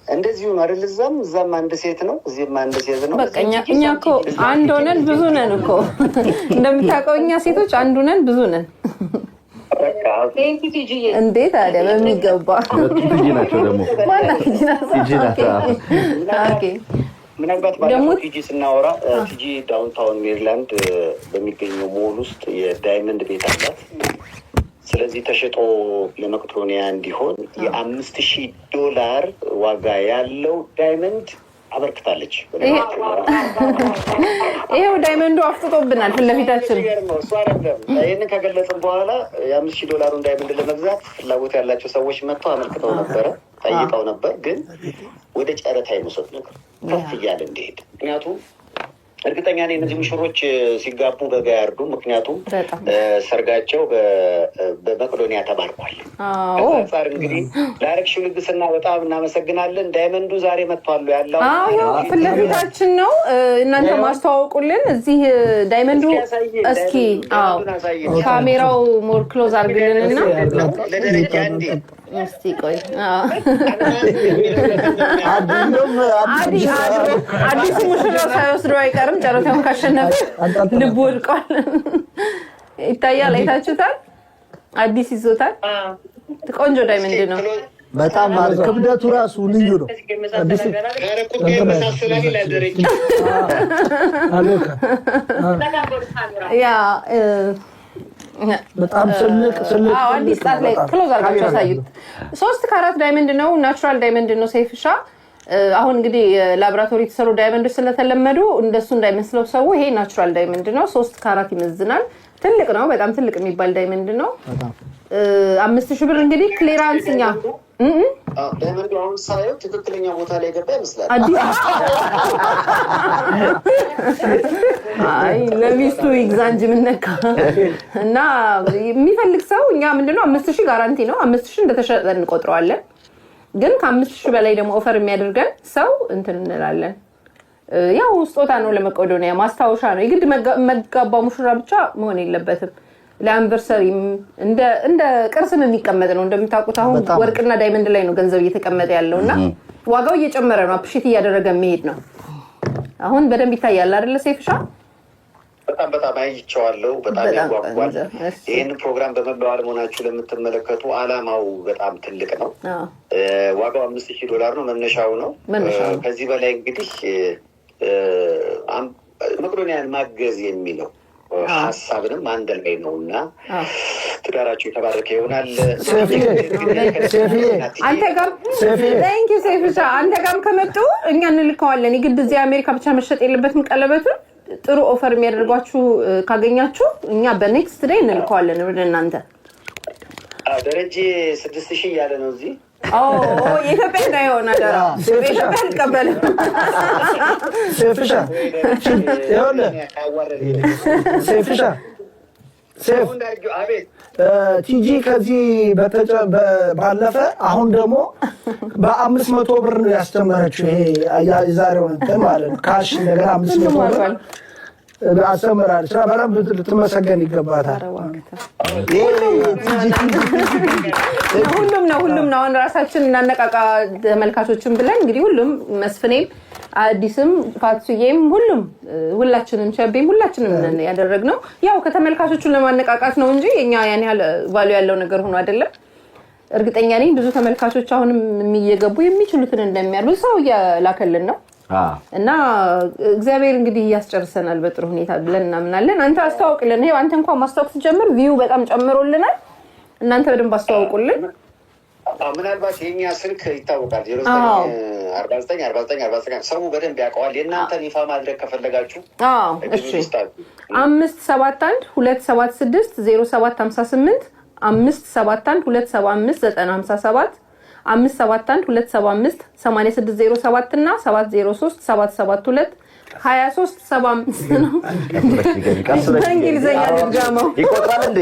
እንደዚሁ ነው አይደል? እዛም አንድ ሴት ነው፣ እዚህም አንድ ሴት ነው። በቃ እኛ እኮ አንድ ሆነን ብዙ ነን እኮ እንደምታውቀው እኛ ሴቶች አንድ ሆነን ብዙ ነን። እንዴት ታዲያ በሚገባ ናቸው ደግሞ ምናልባት ባለፈው ቲጂ ስናወራ ቲጂ ዳውንታውን ሜሪላንድ በሚገኘው ሞል ውስጥ የዳይመንድ ቤት አላት። ስለዚህ ተሸጦ ለመቄዶንያ እንዲሆን $5,000 ዋጋ ያለው ዳይመንድ አበርክታለች። ይሄው ዳይመንዱ አፍጥጦብናል ፊት ለፊታችን። ይህንን ከገለጽን በኋላ $5,000 ዳይመንድ ለመግዛት ፍላጎት ያላቸው ሰዎች መጥተው አመልክተው ነበረ፣ ጠይቀው ነበር። ግን ወደ ጨረታ የመውሰድ ነገር ከፍ እያለ እንዲሄድ ምክንያቱም እርግጠኛ ነኝ እነዚህ ሙሽሮች ሲጋቡ በጋ ያርዱ። ምክንያቱም ሰርጋቸው በመቄዶንያ ተባርኳል። አንጻር እንግዲህ ላረግሽው ልግስና በጣም እናመሰግናለን። ዳይመንዱ ዛሬ መጥቷል ያለው ፊት ለፊታችን ነው። እናንተ ማስተዋወቁልን እዚህ ዳይመንዱ። እስኪ ካሜራው ሞር ክሎዝ አድርግልንና ለደረጃ እንዴ እስቲ ቆይ አዲሱ ሙሽራ ሳይወስደው አይቀርም። ጨረታውን ካሸነፈ ልቡ ወድቋል። ይታያል። አይታችሁታል። አዲስ ይዞታል። ቆንጆ ዳይመንድ ነው። በጣም ክብደቱ ራሱ ልዩ ነው። አዲስ ያ በጣም ስልክ አዲስ ጣት ላይ ክሎዝ አድርጋችሁ አሳዩት። 3 ካራት ዳይመንድ ነው። ናቹራል ዳይመንድ ነው። ሰይፍሻ አሁን እንግዲህ ላብራቶሪ የተሰሩ ዳይመንዶች ስለተለመዱ እንደሱ እንዳይመስለው ሰው ይሄ ናቹራል ዳይመንድ ነው። 3 ካራት ይመዝናል። ትልቅ ነው። በጣም ትልቅ የሚባል ዳይመንድ ነው። 5,000 ብር እንግዲህ ክሊራንስኛ ዳይመንዱ አሁን ሳየው ትክክለኛ ቦታ ላይ ገባ ይመስላል። አይ ለሚስቱ ኤግዛንጅ ምንነካ እና የሚፈልግ ሰው እኛ ምንድነው 5,000 ጋራንቲ ነው። 5,000 እንደተሸጠ እንቆጥረዋለን። ግን ከ5,000 በላይ ደግሞ ኦፈር የሚያደርገን ሰው እንትን እንላለን። ያው ስጦታ ነው ለመቄዶንያ ማስታወሻ ነው። የግድ መጋባው ሙሽራ ብቻ መሆን የለበትም። ለአንቨርሰሪም እንደ ቅርስም የሚቀመጥ ነው። እንደምታውቁት አሁን ወርቅና ዳይመንድ ላይ ነው ገንዘብ እየተቀመጠ ያለውና ዋጋው እየጨመረ ነው። አፕሪሺየት እያደረገ የሚሄድ ነው። አሁን በደንብ ይታያል አይደለ ሰይፍሻ? በጣም አይቼዋለሁ። በጣም ያጓጓል። ይህን ፕሮግራም በመላው ዓለም ሆናችሁ ለምትመለከቱ አላማው በጣም ትልቅ ነው። ዋጋው $5,000 ነው። መነሻው ነው። ከዚህ በላይ እንግዲህ መቄዶንያን ማገዝ የሚለው ሀሳብንም አንድ ላይ ነው እና ትዳራችሁ የተባረከ ይሆናል። አንተ ጋርም ከመጡ እኛ እንልከዋለን። የግድ እዚህ አሜሪካ ብቻ መሸጥ የለበትም። ቀለበቱን ጥሩ ኦፈር የሚያደርጓችሁ ካገኛችሁ እኛ በኔክስት ዴይ እንልከዋለን ወደ እናንተ። ደረጀ 6,000 እያለ ነው እዚህ። የኢትዮጵያ እንዳይሆን አደራ። ኢትዮጵያ አልቀበልም። ቲጂ ከዚህ ባለፈ አሁን ደግሞ በ500 ብር ነው ያስተማረችው። ይሄ የዛሬው እንትን ማለት ነው። ካሽ እንደገና 500 ብር አስተምራለች። በጣም ልትመሰገን ይገባታል። ሁሉም ነው። አሁን ራሳችን እናነቃቃ ተመልካቾችን ብለን እንግዲህ ሁሉም መስፍኔም፣ አዲስም፣ ፋትሱዬም ሁላችንም ቸቤም ሁላችንም ያደረግነው ያው ከተመልካቾቹን ለማነቃቃት ነው እንጂ የኛ ያን ያህል ቫልዩ ያለው ነገር ሆኖ አይደለም። እርግጠኛ ነኝ ብዙ ተመልካቾች አሁንም የሚየገቡ የሚችሉትን እንደሚያሉ ሰው እያላከልን ነው። እና እግዚአብሔር እንግዲህ ያስጨርሰናል በጥሩ ሁኔታ ብለን እናምናለን። አንተ አስተዋውቅልን። ይሄው አንተ እንኳን ማስተዋወቅ ስትጀምር ቪው በጣም ጨምሮልናል። እናንተ በደንብ አስተዋውቁልን። ምናልባት የኛ ስልክ ይታወቃል 09494949 ሰው በደንብ ያውቀዋል። የእናንተን ይፋ ማድረግ ከፈለጋችሁ እሺ 57127600758 571275957 57127588607 እና 7037722 2375 ነው። በእንግሊዝኛ ድጋማው ይቆጥራል እንዴ?